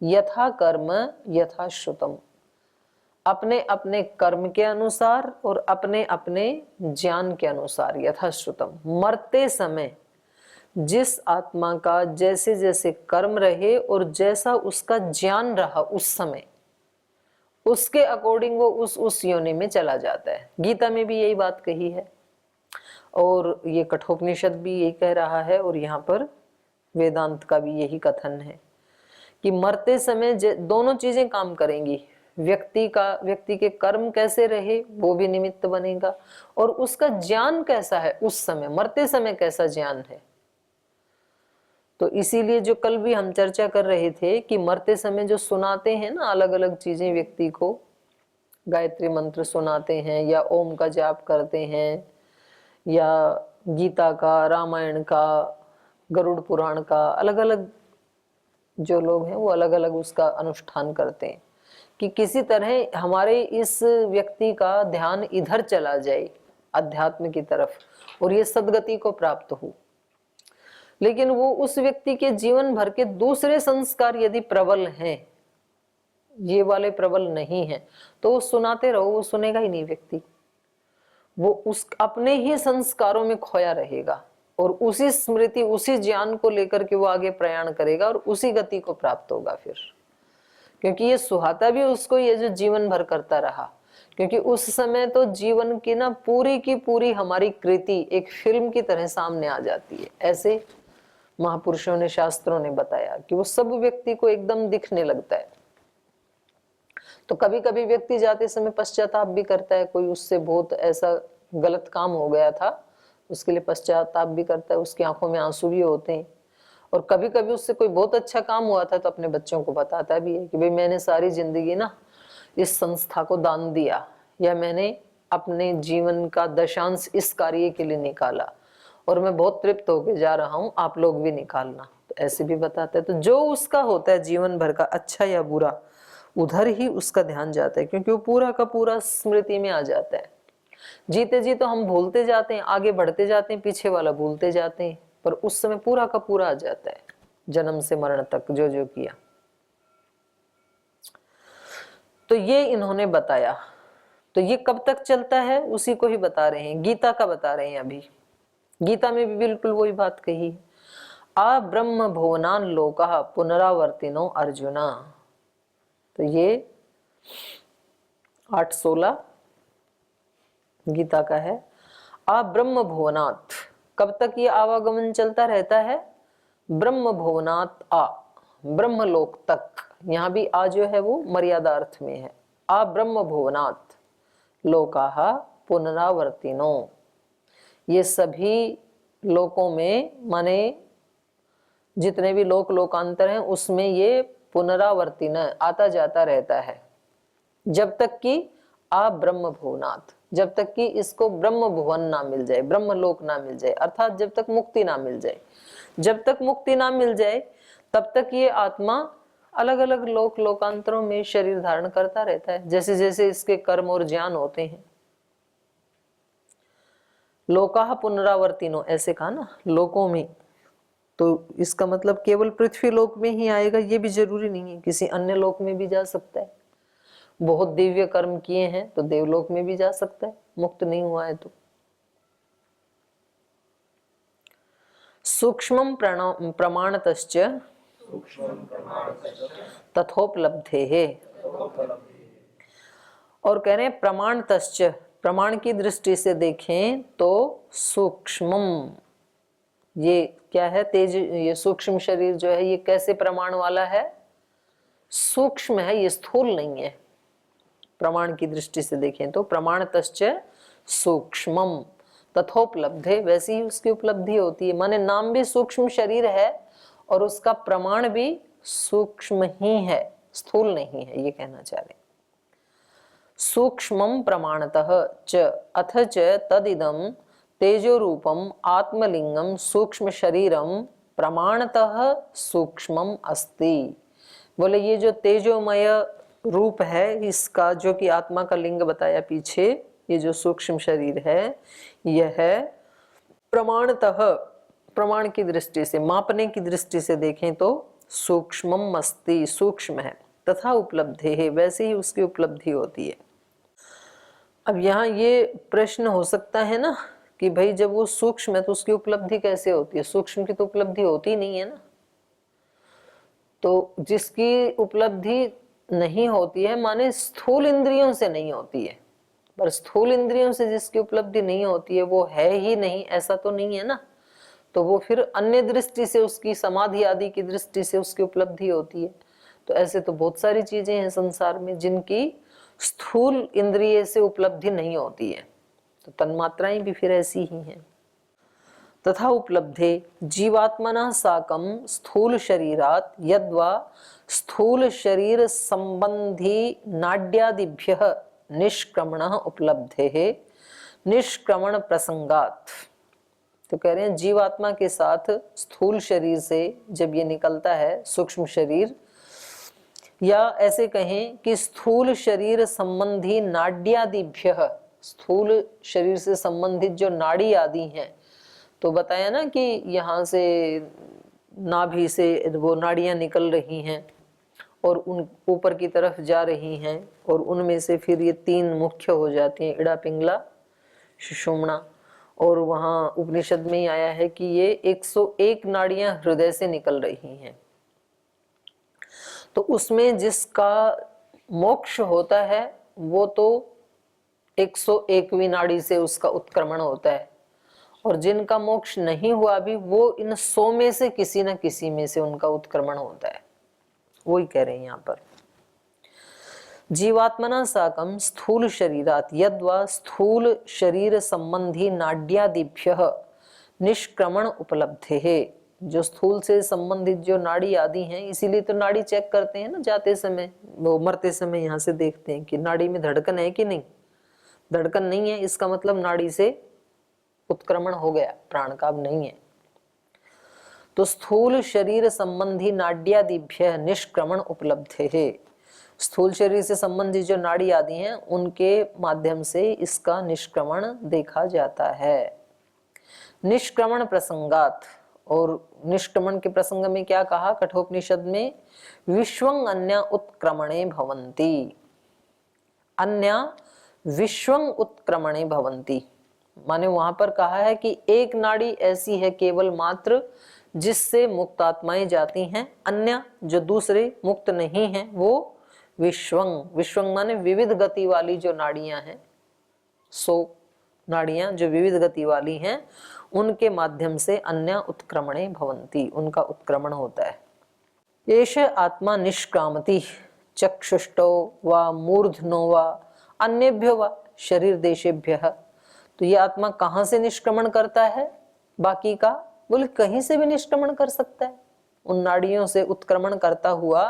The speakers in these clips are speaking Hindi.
यथा कर्म यथा श्रुतम, अपने अपने कर्म के अनुसार और अपने अपने ज्ञान के अनुसार, यथा श्रुतम। मरते समय जिस आत्मा का जैसे जैसे कर्म रहे और जैसा उसका ज्ञान रहा उस समय, उसके अकॉर्डिंग वो उस योनि में चला जाता है। गीता में भी यही बात कही है और ये कठोपनिषद भी यही कह रहा है, और यहाँ पर वेदांत का भी यही कथन है कि मरते समय दोनों चीजें काम करेंगी। व्यक्ति के कर्म कैसे रहे वो भी निमित्त बनेगा, और उसका ज्ञान कैसा है उस समय, मरते समय कैसा ज्ञान है। तो इसीलिए जो कल भी हम चर्चा कर रहे थे कि मरते समय जो सुनाते हैं ना अलग अलग चीजें व्यक्ति को, गायत्री मंत्र सुनाते हैं या ओम का जाप करते हैं या गीता का, रामायण का, गरुड़ पुराण का, अलग अलग जो लोग हैं वो अलग अलग उसका अनुष्ठान करते हैं कि किसी तरह हमारे इस व्यक्ति का ध्यान इधर चला जाए अध्यात्म की तरफ और ये सद्गति को प्राप्त हो। लेकिन वो उस व्यक्ति के जीवन भर के दूसरे संस्कार यदि प्रबल हैं, ये वाले प्रबल नहीं हैं, तो वो सुनाते रहो, वो सुनेगा ही नहीं व्यक्ति। वो उस अपने ही संस्कारों में खोया रहेगा और उसी स्मृति, उसी ज्ञान को लेकर के वो आगे प्रयाण करेगा और उसी गति को प्राप्त होगा फिर। क्योंकि ये सुहाता भी उसको, ये जो जीवन भर करता रहा, क्योंकि उस समय तो जीवन की ना पूरी की पूरी हमारी कृति एक फिल्म की तरह सामने आ जाती है। ऐसे महापुरुषों ने, शास्त्रों ने बताया कि वो सब व्यक्ति को एकदम दिखने लगता है। तो कभी कभी व्यक्ति जाते समय पश्चाताप भी करता है, कोई उससे बहुत ऐसा गलत काम हो गया था उसके लिए पश्चाताप भी करता है, उसकी आंखों में आंसू भी होते हैं। और कभी कभी उससे कोई बहुत अच्छा काम हुआ था तो अपने बच्चों को बताता भी है कि भाई मैंने सारी जिंदगी ना इस संस्था को दान दिया, या मैंने अपने जीवन का दशांश इस कार्य के लिए निकाला और मैं बहुत तृप्त होके जा रहा हूं, आप लोग भी निकालना। तो ऐसे भी बताता है। तो जो उसका होता है जीवन भर का, अच्छा या बुरा, उधर ही उसका ध्यान जाता है, क्योंकि वो पूरा का पूरा स्मृति में आ जाता है। जीते जी तो हम भूलते जाते हैं, आगे बढ़ते जाते हैं, पीछे वाला भूलते जाते हैं, पर उस समय पूरा का पूरा आ जाता है, जन्म से मरण तक जो जो किया। तो ये इन्होंने बताया। तो ये कब तक चलता है उसी को ही बता रहे हैं, गीता का बता रहे हैं अभी। गीता में भी बिल्कुल वही बात कही है। आ ब्रह्म भुवनान लोकः पुनरावर्तिनो अर्जुना। तो ये 8:16 गीता का है। आ ब्रह्म भुवनात्, कब तक ये आवागमन चलता रहता है? ब्रह्म भुवनात्, आ ब्रह्मलोक तक। यहां भी आ जो है वो मर्यादा अर्थ में है। आ ब्रह्म भुवनात् लोकाः पुनरावर्तिनो, ये सभी लोकों में, माने जितने भी लोकांतर हैं उसमें ये पुनरावर्तिन आता जाता रहता है, जब तक कि आ ब्रह्म भुवनात्, जब तक कि इसको ब्रह्म भुवन ना मिल जाए, ब्रह्मलोक ना मिल जाए, अर्थात जब तक मुक्ति ना मिल जाए। जब तक मुक्ति ना मिल जाए तब तक ये आत्मा अलग अलग लोकांतरों में शरीर धारण करता रहता है, जैसे जैसे इसके कर्म और ज्ञान होते हैं। लोकाः पुनरावर्तिनो ऐसे कहा ना, लोकों में, तो इसका मतलब केवल पृथ्वी लोक में ही आएगा ये भी जरूरी नहीं है, किसी अन्य लोक में भी जा सकता है। बहुत दिव्य कर्म किए हैं तो देवलोक में भी जा सकता है, मुक्त नहीं हुआ है तो। सूक्ष्मं प्रमाणतश्च तथोपलब्धेः, और कह रहे हैं प्रमाणतश्च, प्रमाण की दृष्टि से देखें तो सूक्ष्मम, ये क्या है? तेज, ये सूक्ष्म शरीर जो है ये कैसे प्रमाण वाला है? सूक्ष्म है, ये स्थूल नहीं है। प्रमाण की दृष्टि से देखें तो प्रमाणतश्च सूक्ष्मम तथोपलब्धे, वैसी ही उसकी उपलब्धि होती है। माने नाम भी सूक्ष्म शरीर है और उसका प्रमाण भी सूक्ष्म ही है, स्थूल नहीं है, ये कहना चाह रहे। सूक्ष्मं प्रमाणतः च अथ च तदिदं तेजो रूपम आत्मलिंगम सूक्ष्म शरीरम प्रमाणतः सूक्ष्मम अस्ति। बोले ये जो तेजोमय रूप है इसका, जो कि आत्मा का लिंग बताया पीछे, ये जो सूक्ष्म शरीर है यह है प्रमाणतः, प्रमाण की दृष्टि से, मापने की दृष्टि से देखें तो सूक्ष्मम अस्ति, सूक्ष्म है, तथा उपलब्धे है, वैसे ही उसकी उपलब्धि होती है। अब यहाँ ये प्रश्न हो सकता है ना कि भाई जब वो सूक्ष्म है तो उसकी उपलब्धि कैसे होती है? सूक्ष्म की तो उपलब्धि होती नहीं है ना। तो जिसकी उपलब्धि नहीं होती है माने स्थूल इंद्रियों से नहीं होती है, पर स्थूल इंद्रियों से जिसकी उपलब्धि नहीं होती है वो है ही नहीं, ऐसा तो नहीं है ना। तो वो फिर अन्य दृष्टि से, उसकी समाधि आदि की दृष्टि से उसकी उपलब्धि होती है। तो ऐसे तो बहुत सारी चीजें हैं संसार में जिनकी स्थूल इंद्रिय से उपलब्धि नहीं होती है, तो तन्मात्राएं भी फिर ऐसी ही हैं। तथा उपलब्धे जीवात्मना साकं स्थूल शरीरात यद्वा स्थूल शरीर संबंधी नाड्यादिभ्यः निष्क्रमणः उपलब्धेः निष्क्रमण प्रसंगात। तो कह रहे हैं जीवात्मा के साथ स्थूल शरीर से जब ये निकलता है सूक्ष्म शरीर, या ऐसे कहें कि स्थूल शरीर संबंधी नाड्यादिभ्यः, स्थूल शरीर से संबंधित जो नाड़ी आदि हैं, तो बताया ना कि यहाँ से नाभि से वो नाड़ियाँ निकल रही हैं और उन ऊपर की तरफ जा रही हैं, और उनमें से फिर ये 3 मुख्य हो जाती हैं, इड़ा पिंगला सुषुम्ना। और वहाँ उपनिषद में ही आया है कि ये 101 नाड़ियाँ हृदय से निकल रही हैं। तो उसमें जिसका मोक्ष होता है वो तो 101वीं नाड़ी से उसका उत्क्रमण होता है, और जिनका मोक्ष नहीं हुआ भी वो इन 100 में से किसी न किसी में से उनका उत्क्रमण होता है। वही कह रहे हैं यहाँ पर, जीवात्मना साकं स्थूल शरीरात यद्वा स्थूल शरीर संबंधी नाड्यादिभ्यः निष्क्रमण उपलब्धे है। जो स्थूल से संबंधित जो नाड़ी आदि हैं, इसीलिए तो नाड़ी चेक करते हैं ना जाते समय, वो मरते समय यहाँ से देखते हैं कि नाड़ी में धड़कन है कि नहीं। धड़कन नहीं है इसका मतलब नाड़ी से उत्क्रमण हो गया, प्राण का अब नहीं है। तो स्थूल शरीर संबंधी नाड्यादिभ्य निष्क्रमण उपलब्धे है। स्थूल शरीर से संबंधित जो नाड़ी आदि हैं उनके माध्यम से इसका निष्क्रमण देखा जाता है। निष्क्रमण प्रसंगात, और निष्क्रमण के प्रसंग में क्या कहा कठोपनिषद में, विश्वं अन्य उत्क्रमणे भवन्ति, अन्य विश्वं उत्क्रमणे भवन्ति, माने वहां पर कहा है कि एक नाड़ी ऐसी है केवल मात्र जिससे मुक्त आत्माएं जाती हैं, अन्य जो दूसरे मुक्त नहीं हैं वो विश्वं, विश्वं माने विविध गति वाली जो नाड़ियां हैं, 100 नाड़ियां जो विविध गति वाली हैं उनके माध्यम से अन्य उत्क्रमणे भवन्ति, उनका उत्क्रमण होता है। एष आत्मा निष्क्रामति चक्षुष्टो व मूर्धनो व अन्येभ्यो व शरीर देशेभ्यः। तो ये आत्मा कहाँ से निष्क्रमण करता है बाकी का? बोले कहीं से भी निष्क्रमण कर सकता है, उन नाड़ियों से उत्क्रमण करता हुआ।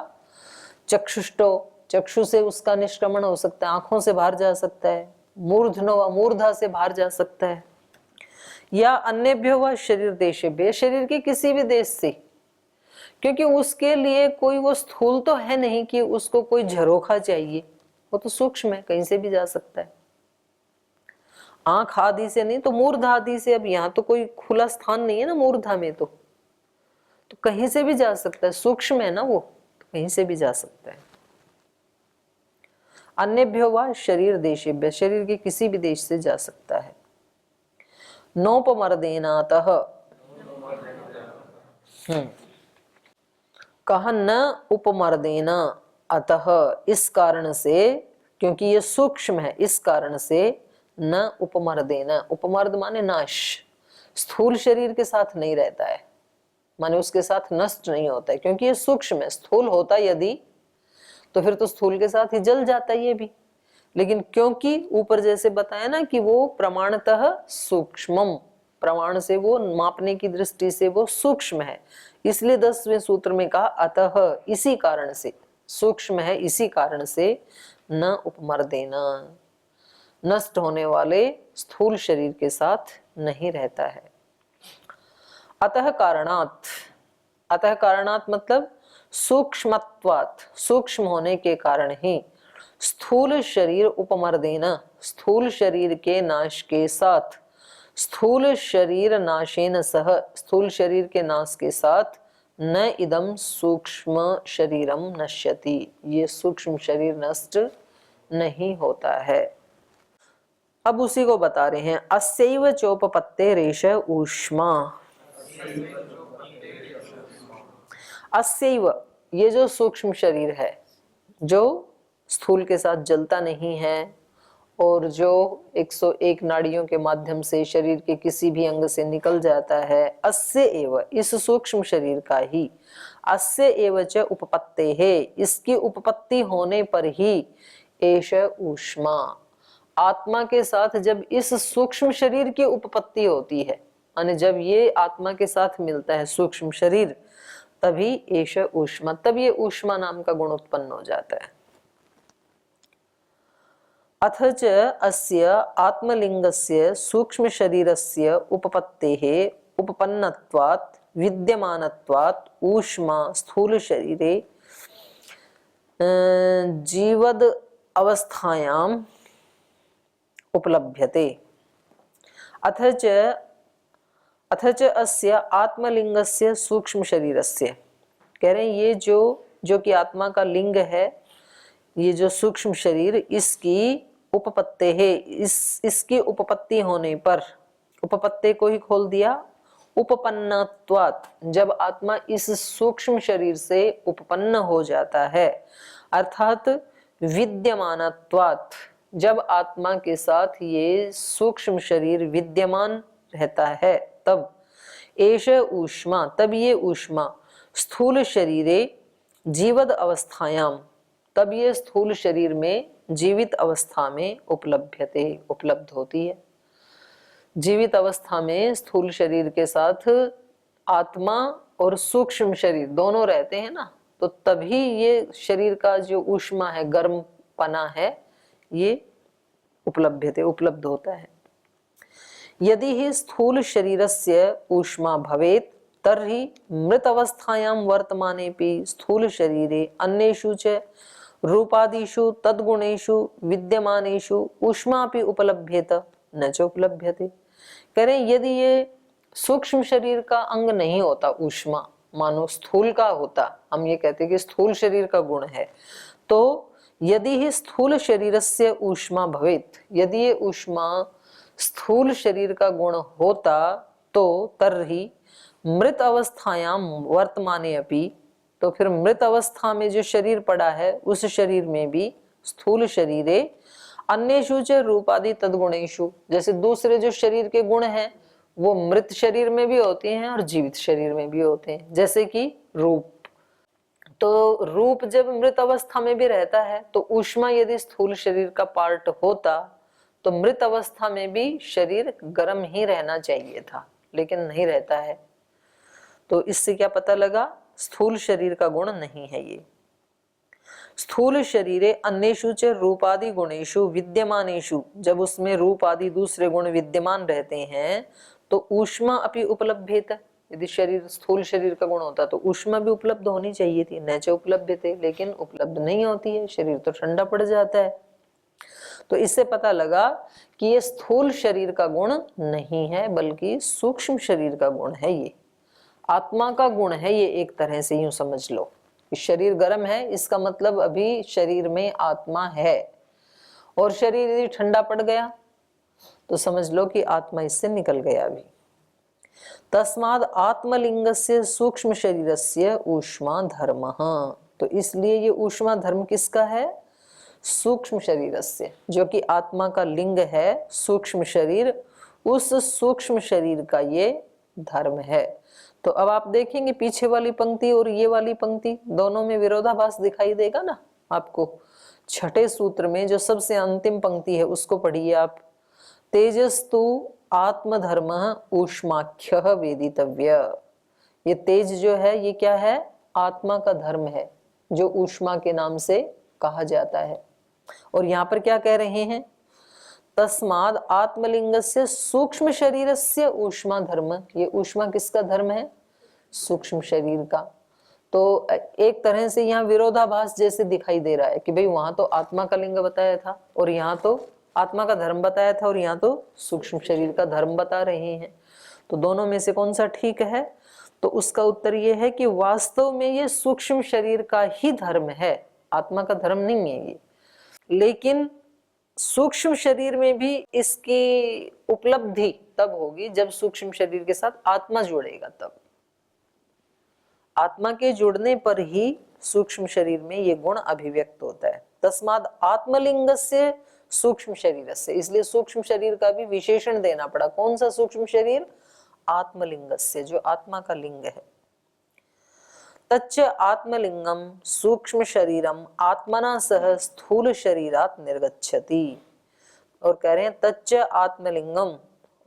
चक्षुष्टो, चक्षु से उसका निष्क्रमण हो सकता है, आंखों से बाहर जा सकता है। मूर्धनो, मूर्धा से बाहर जा सकता है, या अन्यभ्यो व शरीर देशेभ्य, शरीर के किसी भी देश से, क्योंकि उसके लिए कोई वो स्थूल तो है नहीं कि उसको कोई झरोखा चाहिए, वो तो सूक्ष्म है, कहीं से भी जा सकता है। आंख आदि से नहीं तो मूर्धा आदि से, अब यहाँ तो कोई खुला स्थान नहीं है ना मूर्धा में, तो कहीं से भी जा सकता है, सूक्ष्म है ना वो, तो कहीं से भी जा सकता है। अन्यभ्यो व शरीर देशेभ्य, शरीर के किसी भी देश से जा सकता है। नोपमर्देनातः, कहा न उपमर्देना, अतः इस कारण से, क्योंकि ये सूक्ष्म है इस कारण से, न उपमर्देना, उपमर्द माने नाश, स्थूल शरीर के साथ नहीं रहता है, माने उसके साथ नष्ट नहीं होता है, क्योंकि ये सूक्ष्म है। स्थूल होता यदि तो फिर तो स्थूल के साथ ही जल जाता ये भी, लेकिन क्योंकि ऊपर जैसे बताया ना कि वो प्रमाणतः सूक्ष्मम, प्रमाण से वो मापने की दृष्टि से वो सूक्ष्म है, इसलिए 10वें सूत्र में कहा अतः, इसी कारण से, सूक्ष्म है इसी कारण से, न उपमर्देना, नष्ट होने वाले स्थूल शरीर के साथ नहीं रहता है। अतः कारणात, अतः कारणात मतलब सूक्ष्मत्वात्, सूक्ष्म होने के कारण ही, स्थूल शरीर उपमर्देना, स्थूल शरीर के नाश के साथ, स्थूल शरीर नाशेन सह, स्थूल शरीर के नाश के साथ, न इदम सूक्ष्म शरीरम नश्यति, ये सूक्ष्म शरीर नष्ट नहीं होता है। अब उसी को बता रहे हैं, अस्यैव चोपपत्ते रेश ऊष्मा। अस्यैव, ये जो सूक्ष्म शरीर है, जो स्थूल के साथ जलता नहीं है और जो 101 नाड़ियों के माध्यम से शरीर के किसी भी अंग से निकल जाता है, अस्य एव, इस सूक्ष्म शरीर का ही, अस्य एव च उपपत्ते है, इसकी उपपत्ति होने पर ही एष ऊष्मा, आत्मा के साथ जब इस सूक्ष्म शरीर की उपपत्ति होती है, यानी जब ये आत्मा के साथ मिलता है सूक्ष्म शरीर, तभी एष ऊष्मा, तब ये ऊष्मा नाम का गुण उत्पन्न हो जाता है। अथ च अस्य आत्मलिंगस्य सूक्ष्म शरीरस्य उपपत्तेः उपपन्नत्वात् विद्यमानत्वात् ऊष्मा स्थूल शरीरे जीवद अवस्थायाम उपलभ्यते। अथ च अस्य आत्मलिंगस्य सूक्ष्म शरीरस्य, कह रहे हैं ये जो कि आत्मा का लिंग है, ये जो सूक्ष्म शरीर, इसकी उपपत्ति है, इसकी उपपत्ति होने पर, उपपत्ति को ही खोल दिया, उपपन्नत्वात्, जब आत्मा इस सूक्ष्म शरीर से उपपन्न हो जाता है, अर्थात विद्यमानत्वात्, जब आत्मा के साथ ये सूक्ष्म शरीर विद्यमान रहता है, तब एष ऊष्मा, तब ये ऊष्मा स्थूल शरीरे जीवद अवस्थायाम, तब ये स्थूल शरीर में जीवित अवस्था में उपलभ्यते, उपलब्ध होती है। जीवित अवस्था में स्थूल शरीर के साथ आत्मा और सूक्ष्म शरीर दोनों रहते हैं ना, तो तभी ये शरीर का जो ऊष्मा है, गर्म पना है, ये उपलभ्यते, उपलब्ध होता है। यदि ही स्थूल शरीरस्य ऊष्मा भवेत् तर्हि मृत अवस्थायां वर्तमानेपि स्थूल शरीरे अन्येषु च रूपादिषु तद्गुणेषु विद्यमानेषु ऊष्मापि उपलभ्येत न च उपलभ्यते। करें यदि ये सूक्ष्म शरीर का अंग नहीं होता ऊष्मा, मानो स्थूल का होता, हम ये कहते कि स्थूल शरीर का गुण है, तो यदि ही स्थूल शरीरस्य ऊष्मा भवेत्, यदि ये ऊष्मा स्थूल शरीर का गुण होता, तो तर्हि मृत अवस्थायाम वर्तमाने अपि, तो फिर मृत अवस्था में जो शरीर पड़ा है, उस शरीर में भी स्थूल शरीरे अन्येषु च रूपादि तद्गुणेषु, जैसे दूसरे जो शरीर के गुण हैं वो मृत शरीर में भी होते हैं और जीवित शरीर में भी होते हैं, जैसे कि रूप। तो रूप जब मृत अवस्था में भी रहता है, तो ऊष्मा यदि स्थूल शरीर का पार्ट होता, तो मृत अवस्था में भी शरीर गर्म ही रहना चाहिए था, लेकिन नहीं रहता है। तो इससे क्या पता लगा, स्थूल शरीर का गुण नहीं है ये। स्थूल शरीरे अन्येषु च रूपादि गुणेषु विद्यमानेषु, जब उसमें रूप आदि दूसरे गुण विद्यमान रहते हैं, तो ऊष्मा अपि उपलभ्येत, यदि शरीर स्थूल शरीर का गुण होता तो ऊष्मा भी उपलब्ध होनी चाहिए थी, न च उपलभ्यते, लेकिन उपलब्ध नहीं होती है, शरीर तो ठंडा पड़ जाता है। तो इससे पता लगा कि ये स्थूल शरीर का गुण नहीं है, बल्कि सूक्ष्म शरीर का गुण है, ये आत्मा का गुण है। ये एक तरह से यूं समझ लो, शरीर गर्म है, इसका मतलब अभी शरीर में आत्मा है, और शरीर यदि ठंडा पड़ गया तो समझ लो कि आत्मा इससे निकल गया अभी। तस्माद आत्मलिंगस्य सूक्ष्म शरीरस्य ऊष्मा धर्मः, तो इसलिए ये ऊष्मा धर्म किसका है, सूक्ष्म शरीरस्य, जो कि आत्मा का लिंग है, सूक्ष्म शरीर, उस सूक्ष्म शरीर का ये धर्म है। तो अब आप देखेंगे पीछे वाली पंक्ति और ये वाली पंक्ति, दोनों में विरोधाभास दिखाई देगा ना आपको। छठे सूत्र में जो सबसे अंतिम पंक्ति है उसको पढ़िए आप, तेजस्तु आत्मधर्म ऊष्माख्य वेदितव्य। ये तेज जो है ये क्या है, आत्मा का धर्म है, जो ऊष्मा के नाम से कहा जाता है। और यहाँ पर क्या कह रहे हैं, तस्माद आत्मलिंगस्य सूक्ष्म शरीरस्य ऊष्मा धर्म, ये ऊष्मा किसका धर्म है, सूक्ष्म शरीर का। तो एक तरह से यहाँ विरोधाभास जैसे दिखाई दे रहा है कि भाई वहां तो आत्मा का लिंग बताया था और यहाँ तो आत्मा का धर्म बताया था, और यहाँ तो सूक्ष्म शरीर का धर्म बता रहे हैं। तो दोनों में से कौन सा ठीक है, तो उसका उत्तर ये है कि वास्तव में ये सूक्ष्म शरीर का ही धर्म है, आत्मा का धर्म नहीं है ये। लेकिन सूक्ष्म शरीर में भी इसकी उपलब्धि तब होगी जब सूक्ष्म शरीर के साथ आत्मा जुड़ेगा, तब आत्मा के जुड़ने पर ही सूक्ष्म शरीर में ये गुण अभिव्यक्त होता है। तस्माद आत्मलिंगस्य सूक्ष्म शरीरस्य, इसलिए सूक्ष्म शरीर का भी विशेषण देना पड़ा। कौन सा सूक्ष्म शरीर? आत्मलिंगस्य, जो आत्मा का लिंग है। तच्च आत्मलिंगम सूक्ष्म शरीरम आत्मना सह स्थूल शरीरात निर्गच्छति। और कह रहे हैं तच्च आत्मलिंगम,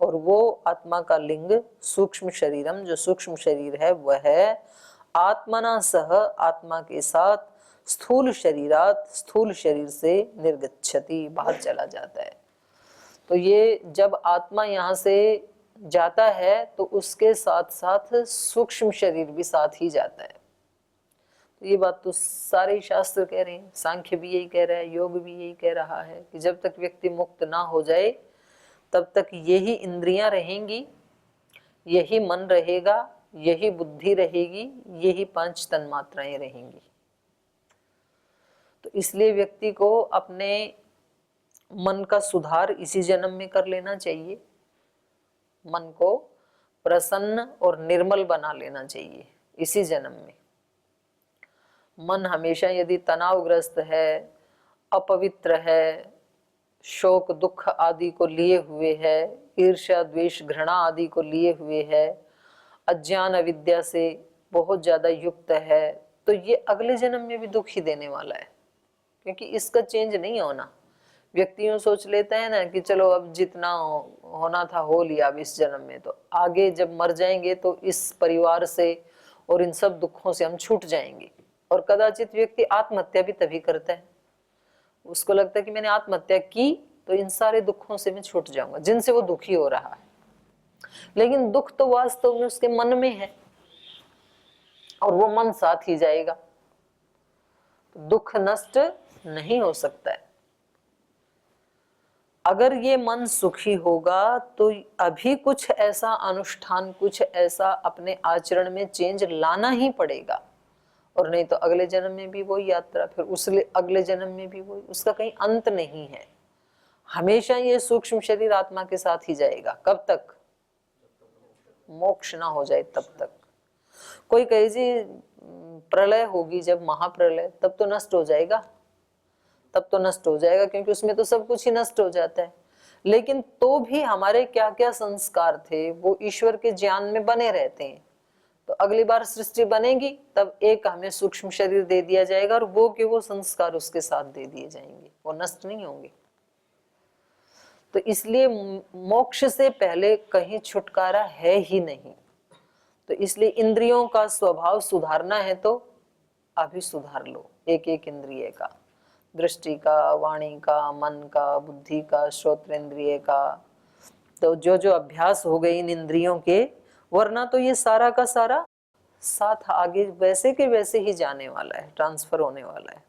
और वो आत्मा का लिंग सूक्ष्म शरीरम, जो सूक्ष्म शरीर है वह है आत्मना सह, आत्मा के साथ, स्थूल शरीरात, स्थूल शरीर से निर्गच्छति, बाहर चला जाता है। तो ये जब आत्मा यहाँ से जाता है तो उसके साथ साथ सूक्ष्म शरीर भी साथ ही जाता है। तो ये बात तो सारे शास्त्र कह रहे हैं, सांख्य भी यही कह रहा है, योग भी यही कह रहा है कि जब तक व्यक्ति मुक्त ना हो जाए तब तक यही इंद्रियां रहेंगी, यही मन रहेगा, यही बुद्धि रहेगी, यही 5 तन्मात्राएं रहेंगी। तो इसलिए व्यक्ति को अपने मन का सुधार इसी जन्म में कर लेना चाहिए। मन को प्रसन्न और निर्मल बना लेना चाहिए इसी जन्म में। मन हमेशा यदि तनावग्रस्त है, अपवित्र है, शोक दुख आदि को लिए हुए है, ईर्ष्या द्वेष घृणा आदि को लिए हुए है, अज्ञान अविद्या से बहुत ज्यादा युक्त है, तो ये अगले जन्म में भी दुख ही देने वाला है, क्योंकि इसका चेंज नहीं होना। व्यक्तियों सोच लेता है ना कि चलो अब जितना होना था हो लिया अब इस जन्म में, तो आगे जब मर जाएंगे तो इस परिवार से और इन सब दुखों से हम छूट जाएंगे। और कदाचित व्यक्ति आत्महत्या भी तभी करता है, उसको लगता है कि मैंने आत्महत्या की तो इन सारे दुखों से मैं छूट जाऊंगा जिनसे वो दुखी हो रहा है। लेकिन दुख तो वास्तव में उसके मन में है और वो मन साथ ही जाएगा, तो दुख नष्ट नहीं हो सकता है। अगर ये मन सुखी होगा तो अभी कुछ ऐसा अनुष्ठान, कुछ ऐसा अपने आचरण में चेंज लाना ही पड़ेगा, और नहीं तो अगले जन्म में भी वही यात्रा, फिर उस अगले जन्म में भी वही, उसका कहीं अंत नहीं है। हमेशा ये सूक्ष्म शरीर आत्मा के साथ ही जाएगा। कब तक? मोक्ष ना हो जाए तब तक। कोई कहे जी प्रलय होगी जब, महाप्रलय, तब तो नष्ट हो जाएगा, तब तो नष्ट हो जाएगा, क्योंकि उसमें तो सब कुछ ही नष्ट हो जाता है। लेकिन तो भी हमारे क्या क्या संस्कार थे वो ईश्वर के ज्ञान में बने रहते हैं। तो अगली बार सृष्टि बनेगी तब एक हमें सूक्ष्म शरीर दे दिया जाएगा और वो के वो संस्कार उसके साथ दे दिए जाएंगे, वो नष्ट नहीं होंगे। तो इसलिए मोक्ष से पहले कहीं छुटकारा है ही नहीं। तो इसलिए इंद्रियों का स्वभाव सुधारना है तो अभी सुधार लो, एक एक इंद्रिय का, दृष्टि का, वाणी का, मन का, बुद्धि का, श्रोत्रेंद्रिय का। तो जो जो अभ्यास हो गए इन इंद्रियों के, वरना तो ये सारा का सारा साथ आगे वैसे के वैसे ही जाने वाला है, ट्रांसफर होने वाला है।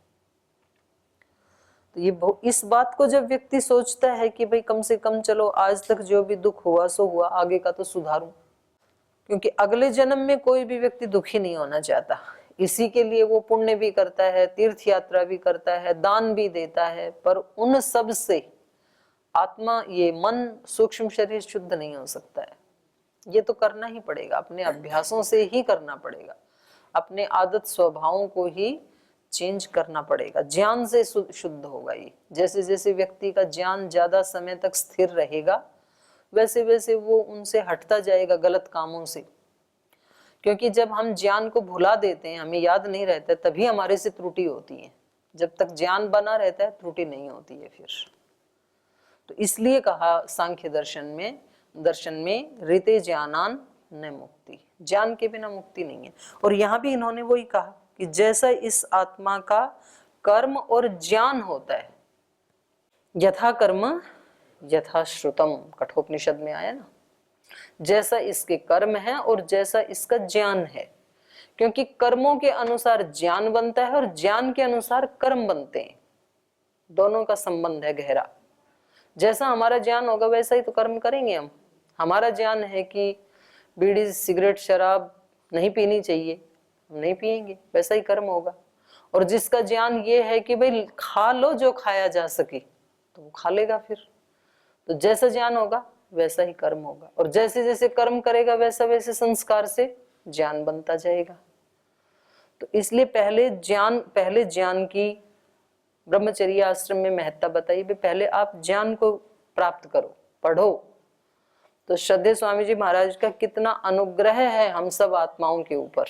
तो ये इस बात को जब व्यक्ति सोचता है कि भाई कम से कम चलो आज तक जो भी दुख हुआ सो हुआ, आगे का तो सुधारूं, क्योंकि अगले जन्म में कोई भी व्यक्ति दुखी नहीं होना चाहता। इसी के लिए वो पुण्य भी करता है, तीर्थ यात्रा भी करता है, दान भी देता है, पर उन सब से आत्मा, ये मन, सूक्ष्म शरीर शुद्ध नहीं हो सकता है। ये तो करना ही पड़ेगा, अपने अभ्यासों से ही करना पड़ेगा, अपने आदत स्वभावों को ही चेंज करना पड़ेगा। ज्ञान से शुद्ध होगा ये। जैसे जैसे व्यक्ति का ज्ञान ज्यादा समय तक स्थिर रहेगा वैसे वैसे वो उनसे हटता जाएगा, गलत कामों से। क्योंकि जब हम ज्ञान को भुला देते हैं, हमें याद नहीं रहता, तभी हमारे से त्रुटि होती है। जब तक ज्ञान बना रहता है त्रुटि नहीं होती है फिर। तो इसलिए कहा सांख्य दर्शन में ऋते ज्ञानान न मुक्ति, ज्ञान के बिना मुक्ति नहीं है। और यहाँ भी इन्होंने वही कहा कि जैसा इस आत्मा का कर्म और ज्ञान होता है, यथा कर्म यथा श्रुतम, कठोपनिषद में आया ना, जैसा इसके कर्म है और जैसा इसका ज्ञान है। क्योंकि कर्मों के अनुसार ज्ञान बनता है और ज्ञान के अनुसार कर्म बनते हैं, दोनों का संबंध है गहरा। जैसा हमारा ज्ञान होगा वैसा ही तो कर्म करेंगे हम। हमारा ज्ञान है कि बीड़ी, सिगरेट, शराब नहीं पीनी चाहिए, हम नहीं पिएंगे, वैसा ही कर्म होगा। और जिसका ज्ञान ये है कि भाई खा लो जो खाया जा सके, तो वो खा लेगा। फिर तो जैसा ज्ञान होगा वैसा ही कर्म होगा, और जैसे जैसे कर्म करेगा वैसा वैसे संस्कार से ज्ञान बनता जाएगा। तो इसलिए पहले ज्ञान की ब्रह्मचर्य आश्रम में महत्ता बताई। पहले आप ज्ञान को प्राप्त करो, पढ़ो। तो श्रद्धेय स्वामी जी महाराज का कितना अनुग्रह है हम सब आत्माओं के ऊपर,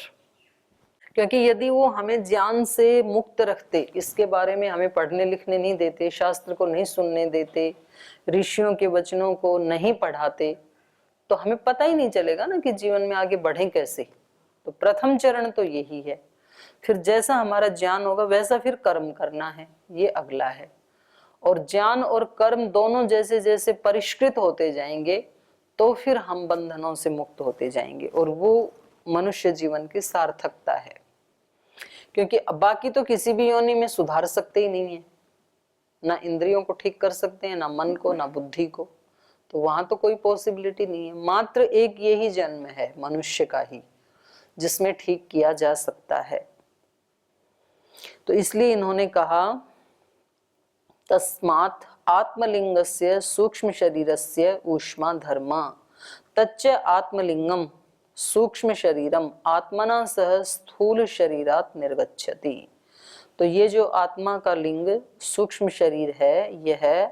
क्योंकि यदि वो हमें ज्ञान से मुक्त रखते, इसके बारे में हमें पढ़ने लिखने नहीं देते, शास्त्र को नहीं सुनने देते, ऋषियों के वचनों को नहीं पढ़ाते, तो हमें पता ही नहीं चलेगा ना कि जीवन में आगे बढ़े कैसे। तो प्रथम चरण तो यही है। फिर जैसा हमारा ज्ञान होगा वैसा फिर कर्म करना है, ये अगला है। और ज्ञान और कर्म दोनों जैसे जैसे परिष्कृत होते जाएंगे तो फिर हम बंधनों से मुक्त होते जाएंगे, और वो मनुष्य जीवन की सार्थकता है। क्योंकि बाकी तो किसी भी योनि में सुधार सकते ही नहीं है, ना इंद्रियों को ठीक कर सकते हैं, ना मन को, ना बुद्धि को, तो वहां तो कोई पॉसिबिलिटी नहीं है। मात्र एक यही जन्म है मनुष्य का ही जिसमें ठीक किया जा सकता है। तो इसलिए इन्होंने कहा तस्मात् आत्मलिंगस्य सूक्ष्म शरीरस्य ऊष्मा धर्मा तच्च आत्मलिंगम सूक्ष्म शरीरम आत्मना सह स्थूल शरीरात निर्गच्छति। तो ये जो आत्मा का लिंग सूक्ष्म शरीर है, यह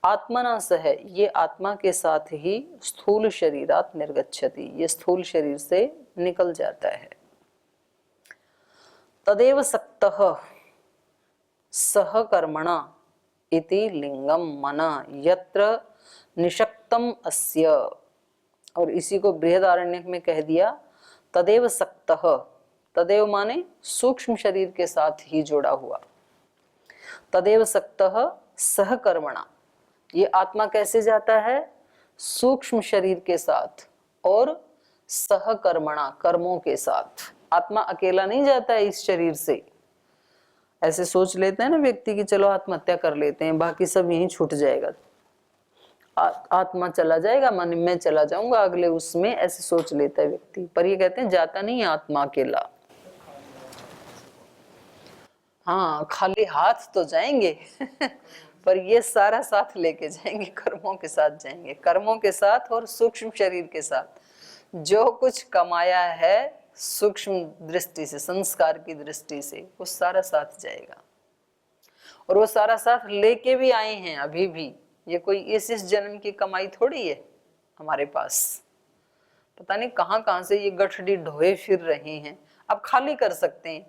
आत्मना सह, ये आत्मा के साथ ही स्थूल शरीरात निर्गच्छति, ये स्थूल शरीर से निकल जाता है। तदेव सक्तः सह कर्मणा इति लिंगम मना यत्र निषक्तम अस्य। और इसी को बृहदारण्यक में कह दिया तदेव सक्तः। तदेव माने सूक्ष्म शरीर के साथ ही जुड़ा हुआ। तदेव सक्तः सह कर्मणा, ये आत्मा कैसे जाता है? सूक्ष्म शरीर के साथ और सह कर्मणा, कर्मों के साथ। आत्मा अकेला नहीं जाता है इस शरीर से। ऐसे सोच लेते हैं ना व्यक्ति कि चलो आत्महत्या कर लेते हैं, बाकी सब यहीं छूट जाएगा, आत्मा चला जाएगा, मन में चला जाऊंगा अगले उसमें, ऐसे सोच लेता है व्यक्ति। पर ये कहते हैं जाता नहीं है आत्मा अकेला। हाँ, खाली हाथ तो जाएंगे पर ये सारा साथ लेके जाएंगे, कर्मों के साथ जाएंगे, कर्मों के साथ और सूक्ष्म शरीर के साथ। जो कुछ कमाया है सूक्ष्म दृष्टि से, संस्कार की दृष्टि से, वो सारा साथ जाएगा। और वो सारा साथ लेके भी आए हैं अभी भी। ये कोई इस जन्म की कमाई थोड़ी है हमारे पास। पता नहीं कहाँ कहाँ से ये गठड़ी ढोए फिर रहे हैं। अब खाली कर सकते हैं,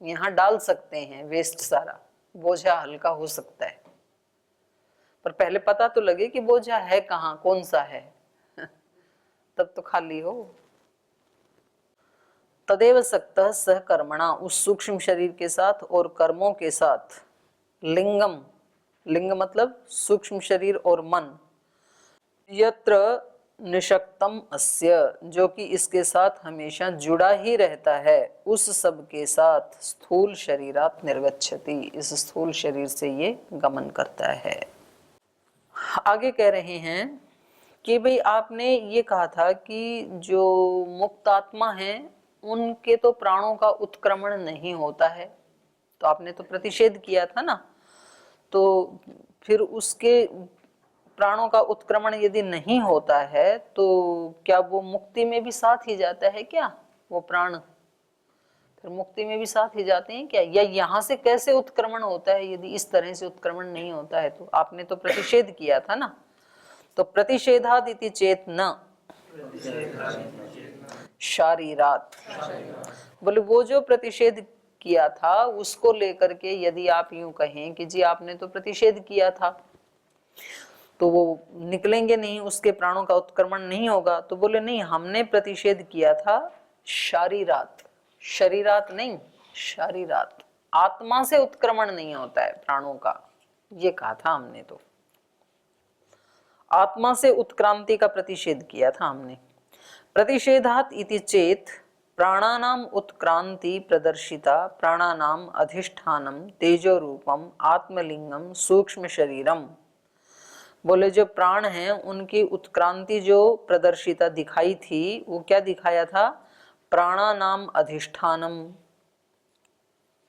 यहाँ डाल सकते हैं, वेस्ट सारा, बोझा हल्का हो सकता है। पर पहले पता तो लगे कि बोझा है कहाँ, कौन सा है तब तो खाली हो। तदेव सक्तः सह कर्मणा, उस सूक्ष्म शरीर के साथ और कर्मों के साथ, लिंगम, लिंग मतलब सूक्ष्म शरीर और मन, यत्र निषक्तम अस्य, जो कि इसके साथ हमेशा जुड़ा ही रहता है, उस सब के साथ स्थूल शरीरात निर्गच्छति, इस स्थूल शरीर से ये गमन करता है। आगे कह रहे हैं कि भाई आपने ये कहा था कि जो मुक्त आत्मा है उनके तो प्राणों का उत्क्रमण नहीं होता है, तो आपने तो प्रतिषेध किया था ना। तो फिर उसके प्राणों का उत्क्रमण यदि नहीं होता है तो क्या वो मुक्ति में भी साथ ही जाता है क्या? वो प्राण फिर मुक्ति में भी साथ ही जाते हैं क्या? या यहाँ से कैसे उत्क्रमण होता है यदि इस तरह से उत्क्रमण नहीं होता है? तो आपने तो प्रतिषेध किया था ना। तो प्रतिषेधाद इति चेत न शारीरात, बोले वो जो प्रतिषेध किया था उसको लेकर के यदि आप यूं कहें कि जी आपने तो प्रतिषेध किया था तो वो निकलेंगे नहीं, उसके प्राणों का उत्क्रमण नहीं होगा। तो बोले नहीं, हमने प्रतिषेध किया था शारीरात, शरीरात नहीं, शारीरात, आत्मा से उत्क्रमण नहीं होता है प्राणों का, ये कहा था हमने। तो आत्मा से उत्क्रांति का प्रतिषेध किया था हमने। प्रतिषेधात इति चेत प्राणानाम उत्क्रांति प्रदर्शिता प्राणानाम अधिष्ठानम तेजो रूपम आत्मलिंगम सूक्ष्म शरीरम, बोले जो प्राण हैं उनकी उत्क्रांति जो प्रदर्शिता दिखाई थी वो क्या दिखाया था? प्राणानाम अधिष्ठानम,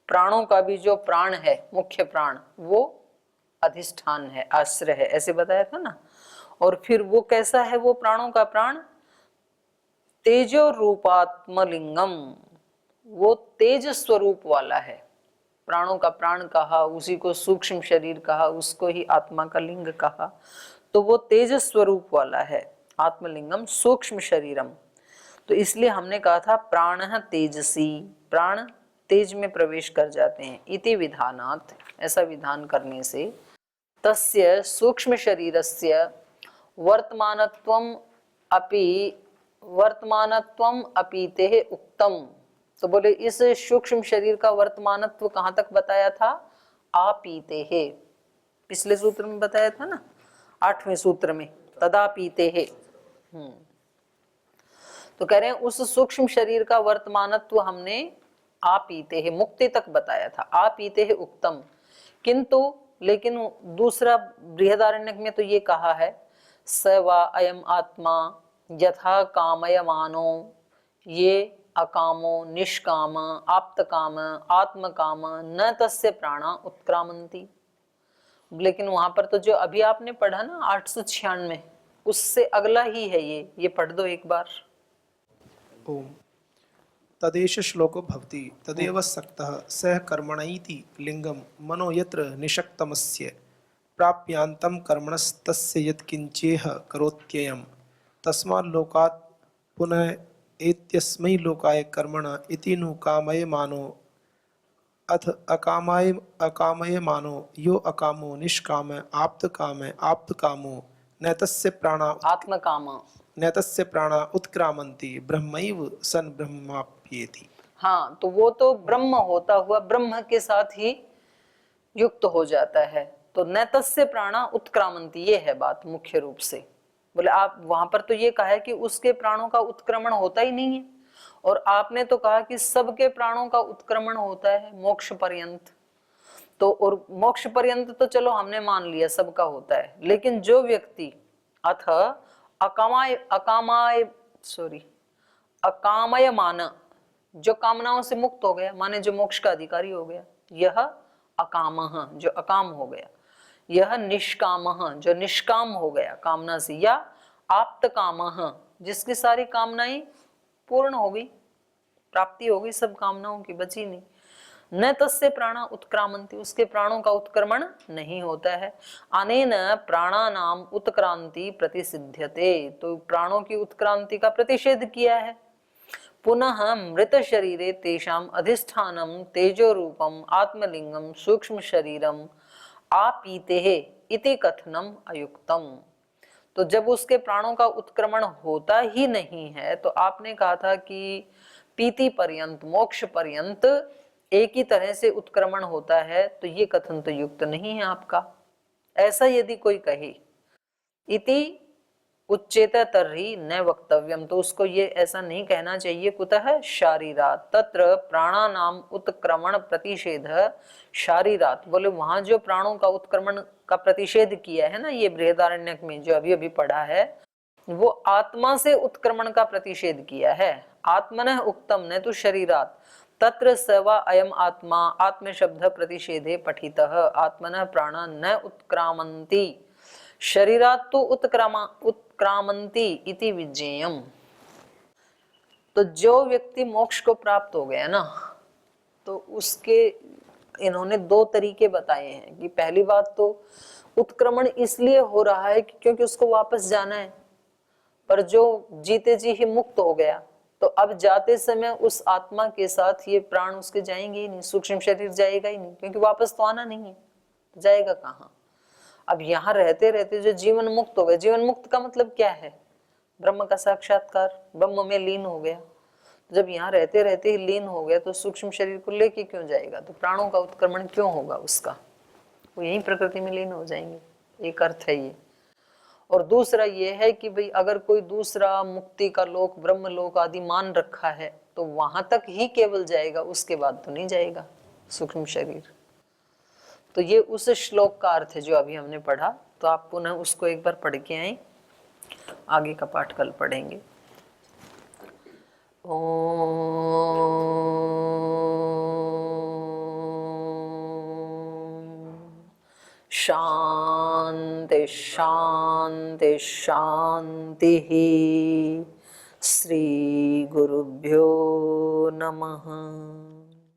प्राणों का भी जो प्राण है, मुख्य प्राण, वो अधिष्ठान है, आश्रय है, ऐसे बताया था ना। और फिर वो कैसा है वो प्राणों का प्राण? तेजो रूपात्मलिंगम, वो तेज स्वरूप वाला है। प्राणों का प्राण कहा, उसी को सूक्ष्म शरीर कहा, उसको ही आत्मा का लिंग कहा, तो वो तेज स्वरूप वाला है। आत्मलिंगम सूक्ष्म शरीरम, तो इसलिए हमने कहा था प्राणः तेजसी, प्राण तेज में प्रवेश कर जाते हैं। इति विधानात्, ऐसा विधान करने से, तस्य सूक्ष्म शरीरस्य वर्तमानत्वम अपि तेह उक्तम, तो बोले इस सूक्ष्म शरीर का वर्तमानत्व कहां तक बताया था? आपीते है, पिछले सूत्र में बताया था ना, 8वें सूत्र में, तदापीते है। तो कह रहे हैं उस सूक्ष्म शरीर का वर्तमानत्व हमने आपीते है, मुक्ति तक बताया था। आपीते है उक्तम, किंतु लेकिन दूसरा बृहदारण्यक में तो ये कहा है, स वा अयम आत्मा यथा कामयमानो, ये अकामो निष्काम आप्तकाम आत्मकाम न तस्य प्राणा उत्क्रामंती। लेकिन वहां पर तो जो अभी आपने पढ़ा ना 896, उससे अगला ही है ये पढ़ दो एक बार। ओम तदेश श्लोको भवति तदेव सक्तः सह कर्मणैति लिंगम मनो यत्र निषक्तमस्य प्राप्यान्तं कर्मणस्तस्य यत्किंचेह करोत्ययम् तस्माल्लोकात् पुनः एत्यस्मै लोकाय कर्मण इति नु कामयमानो अथ अकामयमानो यो अकामो निष्काम आप्तकामो नैतस्य प्राणा आत्मकाम, नैतस्य प्राणा उत्क्रामन्ति ब्रह्मैव सन ब्रह्माप्येति। हाँ, तो वो तो ब्रह्म होता हुआ ब्रह्म के साथ ही युक्त हो जाता है। तो नैतस्य प्राणा उत्क्रामंती, ये है बात मुख्य रूप से। बोले आप वहां पर तो ये कहा है कि उसके प्राणों का उत्क्रमण होता ही नहीं है, और आपने तो कहा कि सबके प्राणों का उत्क्रमण होता है मोक्ष पर्यंत। तो और मोक्ष पर्यंत तो चलो हमने मान लिया सबका होता है, लेकिन जो व्यक्ति अथ अकामयमान, जो कामनाओं से मुक्त हो गया, माने जो मोक्ष का अधिकारी हो गया, यह अकामः, जो अकाम हो गया, यह निष्कामः, जो निष्काम हो गया कामना से, या आप्तकामः, जिसकी सारी कामनाएं पूर्ण हो गई, प्राप्ति हो गई सब कामनाओं की, बची नहीं। न तस्य प्राणा उत्क्रामंती, उसके प्राणों का उत्क्रमण नहीं होता है। अनेन प्राणानाम उत्क्रांति प्रतिसिध्यते, तो प्राणों की उत्क्रांति का प्रतिषेध किया है। पुनः मृत शरीरे तेषाम अधिष्ठानम तेजो रूपम आत्मलिंगम सूक्ष्म शरीरम आपीते इति कथनम अयुक्तम। तो जब उसके प्राणों का उत्क्रमण होता ही नहीं है, तो आपने कहा था कि पीति पर्यंत, मोक्ष पर्यंत एक ही तरह से उत्क्रमण होता है, तो ये कथन तो युक्त नहीं है आपका। ऐसा यदि कोई कहे इति उच्चेत तर्हि न वक्तव्यम, तो उसको ये ऐसा नहीं कहना चाहिए। कुतः शारीरात तत्र प्राणानाम उत्क्रमण प्रतिषेध शारीरात, बोले वहां जो प्राणों का उत्क्रमण का प्रतिषेध किया है ना, ये बृहदारण्यक में जो अभी अभी पढ़ा है, वो आत्मा से उत्क्रमण का प्रतिषेध किया है। आत्मनः उक्तम न तो शरीरात, तत्र सवा अयम आत्मा आत्म शब्द प्रतिषेधे पठितः आत्मनः प्राणा न उत्क्रामन्ति शरीरात तो उत्क्रामन्ति इति विज्ञेयम्। तो जो व्यक्ति मोक्ष को प्राप्त हो गया ना, तो उसके इन्होंने दो तरीके बताए हैं कि पहली बात तो उत्क्रमण इसलिए हो रहा है क्योंकि उसको वापस जाना है, पर जो जीते जी ही मुक्त हो गया, तो अब जाते समय उस आत्मा के साथ ये प्राण उसके जाएंगे ही नहीं, सूक्ष्म शरीर जाएगा ही नहीं, क्योंकि वापस तो आना नहीं है, जाएगा कहाँ। अब यहाँ रहते रहते जो जीवन मुक्त हो गए, जीवन मुक्त का मतलब क्या है? ब्रह्म का साक्षात्कार, ब्रह्म में लीन हो गया। जब यहाँ रहते रहते ही लीन हो गया, तो सूक्ष्म शरीर को लेके क्यों जाएगा? तो प्राणों का उत्क्रमण क्यों होगा उसका? वो यही प्रकृति में लीन हो जाएंगे, एक अर्थ है ये। और दूसरा ये है कि भाई अगर कोई दूसरा मुक्ति का लोक, ब्रह्म लोक आदि मान रखा है, तो वहां तक ही केवल जाएगा, उसके बाद तो नहीं जाएगा सूक्ष्म शरीर। तो ये उस श्लोक का अर्थ है जो अभी हमने पढ़ा। तो आप पुनः उसको एक बार पढ़ के आए, आगे का पाठ कल पढ़ेंगे। ओम शांति शांति शांति। श्री गुरुभ्यो नमः।